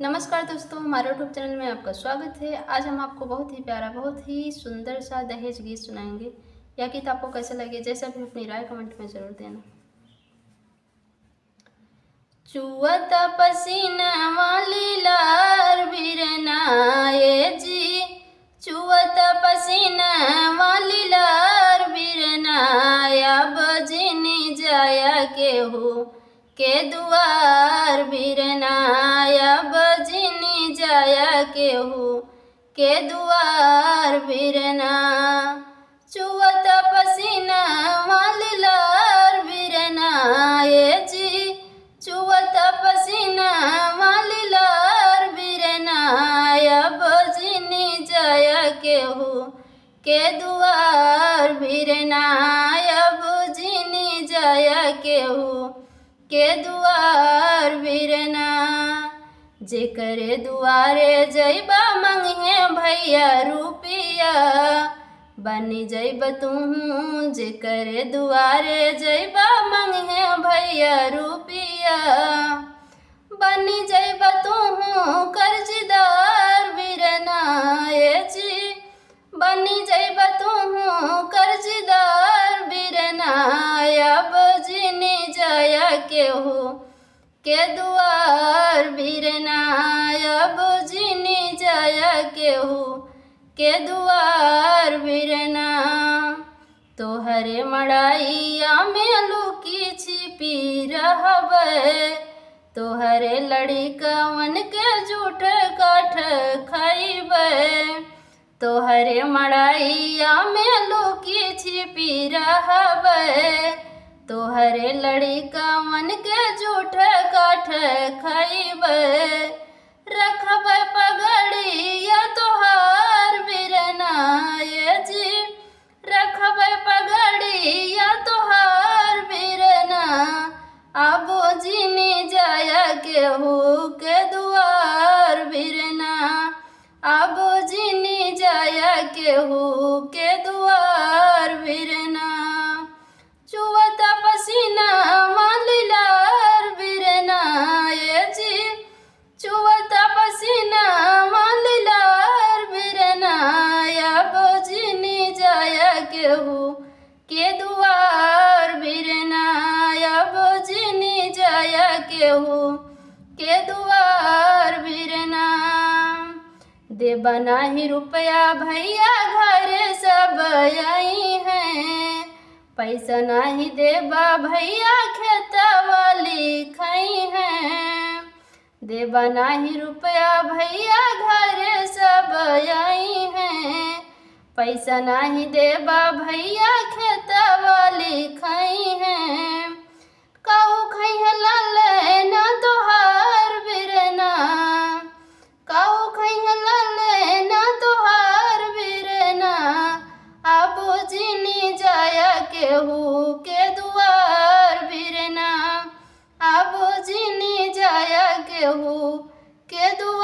नमस्कार दोस्तों, हमारे यूट्यूब चैनल में आपका स्वागत है। आज हम आपको बहुत ही प्यारा, बहुत ही सुंदर सा दहेज गीत सुनाएंगे। यह गीत आपको कैसा लगे, जैसा भी अपनी राय कमेंट में ज़रूर देना। चुअत पसीना वाली लार बिरनाए जी, चुअत पसीना वाली लार बिरनाया बजनी जाया के हो के दुआर बिरनाया बजनी जाया के हो के दुआर बिरना। चुअत पसीना वाली लार बिरनाए जी, चुअत पसीना वाली लार बिरनाया बजनी जाया के हो के दुआर बिरनाया बजनी जाया के हो के दुआर बिरना। जेकरे दुआरे जइबा मंगे भैया रुपिया, बनी जइब तूहू जेकरे दुआरे जइबा मंगे भैया रुपिया, बनी जइब तूहू कर्जदार बिरनाए जी, बनी जइब तूहू कर्जदार बिरनाया बजनी जाया के हो के दुआर बिरनाया बजनी जाया के हो के दुआर बिरना। तोहरे मड़ाइया में लुकी छिपी रहबे, तोहरे लड़िकवन के झूठ काठ खइबे, तोहरे मड़ाइया में लुकी छिपी रहबे, तोहरे लड़िकवन के झूठ काठ खइबे, रखबे पगड़िया तोहार बिरनाए जी, रखबे पगड़िया तोहार बिरना। आबो जिनी जाया के हो के दुआर बिरना, आबो जिनी जाया के हो के दुआर बिरना। चुअत पसीना वाली लार बिरनाए जी, चुअत पसीना वाली लार बिरनाया बजनी जाया के हो के दुआर बिरनाया बजनी जाया के हो के दुआर बिरना। देबा नाही रुपया भैया घरे सब आई हैं, पैसा नाही देबा भैया खेता वाली खई हैं, देबा नाही रुपया भैया घरे सब आई हैं, पैसा नाही देबा भैया खेता वाली खई हैं। काऊ खई है लाले ना तोहार बिरना, काऊ खई है लाले ना तोहार बिरना। आबो जिनी जाया के हो के दुआर बिरना, आबो जिनी जाया के हो के दुआर